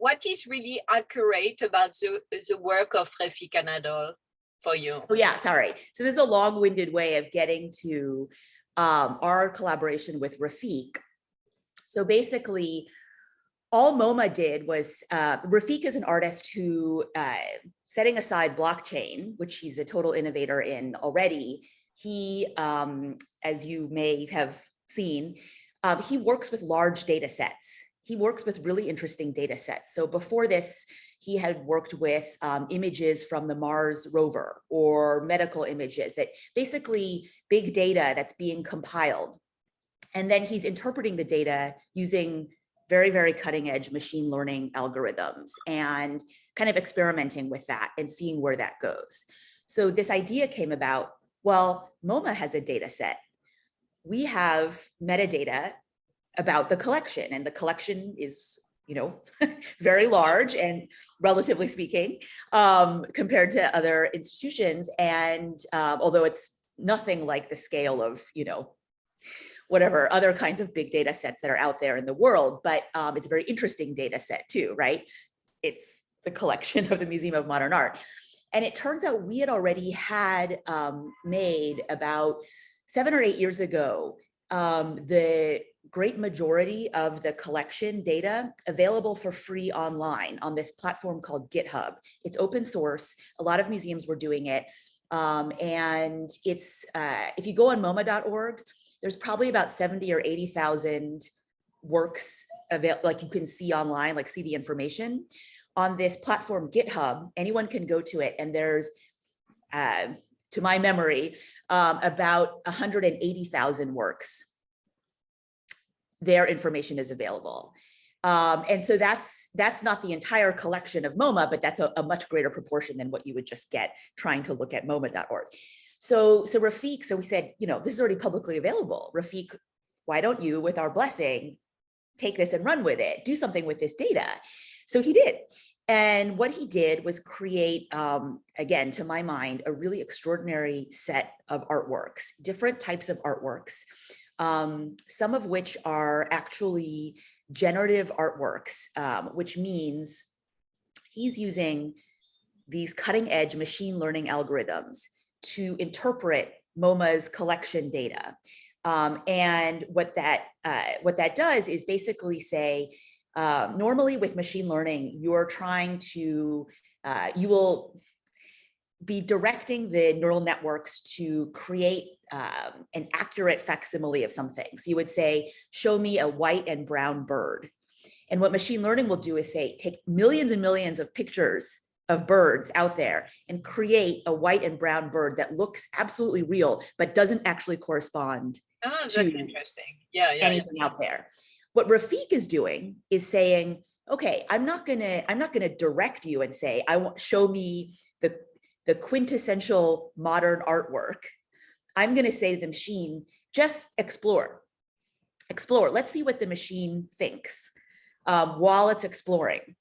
what is really accurate about the work of Refik Anadol for you? So yeah, sorry. So this is a long-winded way of getting to our collaboration with Refik. So basically, all Moma did was, Refik is an artist who, setting aside blockchain, which he's a total innovator in already, he, as you may have seen, he works with large data sets. He works with really interesting data sets. So before this, he had worked with images from the Mars rover or medical images, that basically big data that's being compiled. And then he's interpreting the data using very, very cutting edge machine learning algorithms and kind of experimenting with that and seeing where that goes. So this idea came about, well, Moma has a data set. We have metadata about the collection, and the collection is, you know, very large and relatively speaking, compared to other institutions. And although it's nothing like the scale of, you know, whatever other kinds of big data sets that are out there in the world, but it's a very interesting data set too, right? It's the collection of the Museum of Modern Art. And it turns out we had already had made about 7 or 8 years ago, the great majority of the collection data available for free online on this platform called GitHub. It's open source. A lot of museums were doing it. And it's, if you go on moma.org, there's probably about 70 or 80,000 works like you can see online, like see the information on this platform GitHub. Anyone can go to it, and there's, to my memory, about 180,000 works. Their information is available. And so that's not the entire collection of Moma, but that's a much greater proportion than what you would just get trying to look at moma.org. So Refik, so we said, you know, this is already publicly available. Refik, why don't you, with our blessing, take this and run with it, do something with this data? So he did. And what he did was create, again, to my mind, a really extraordinary set of artworks, different types of artworks, some of which are actually generative artworks, which means he's using these cutting edge machine learning algorithms to interpret MoMA's collection data. And what that does is basically say, normally with machine learning, you're trying to, you will be directing the neural networks to create an accurate facsimile of something. So you would say, show me a white and brown bird. And what machine learning will do is say, take millions and millions of pictures of birds out there and create a white and brown bird that looks absolutely real, but doesn't actually correspond to interesting. anything out there. What Refik is doing is saying, okay, I'm not gonna direct you and say, show me the quintessential modern artwork. I'm gonna say to the machine, just explore. Let's see what the machine thinks while it's exploring.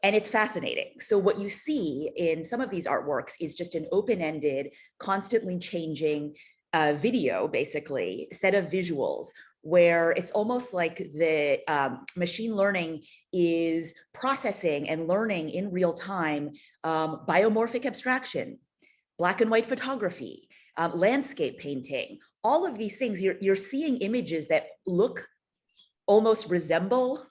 And it's fascinating. So what you see in some of these artworks is just an open-ended, constantly changing video, basically, set of visuals, where it's almost like the machine learning is processing and learning in real time biomorphic abstraction, black and white photography, landscape painting, all of these things. You're seeing images that look almost resemble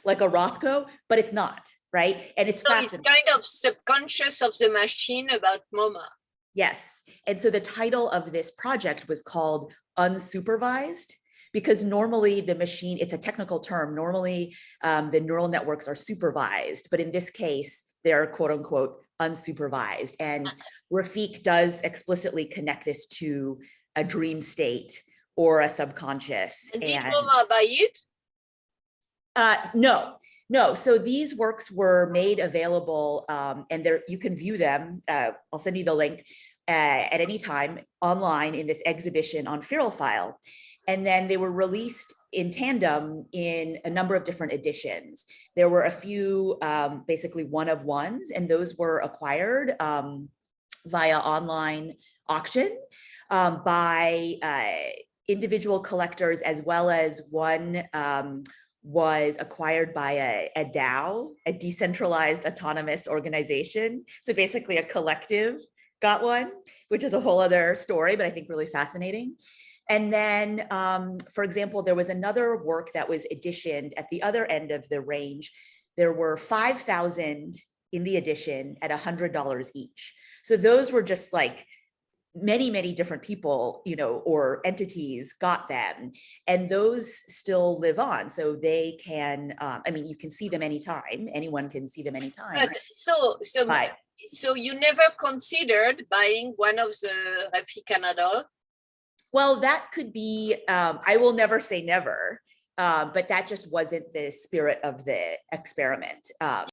like a Rothko, but it's not. Right. And it's fascinating. It's kind of subconscious of the machine about MoMA. Yes. And so the title of this project was called Unsupervised, because normally the machine, it's a technical term. Normally the neural networks are supervised, but in this case, they're quote unquote unsupervised. And Refik does explicitly connect this to a dream state or a subconscious. And did Moma buy it? No, so these works were made available and you can view them. I'll send you the link at any time online in this exhibition on Feral File. And then they were released in tandem in a number of different editions. There were a few basically one-of-ones, and those were acquired via online auction by individual collectors, as well as one was acquired by a DAO, a decentralized autonomous organization. So basically a collective got one, which is a whole other story, but I think really fascinating. And then, for example, there was another work that was editioned at the other end of the range. There were 5,000 in the edition at $100 each. So those were just like many, many different people, you know, or entities got them, and those still live on. So they can, I mean, you can see them anytime. Anyone can see them anytime. But so you never considered buying one of the Refik Anadol? Well, that could be, I will never say never, but that just wasn't the spirit of the experiment.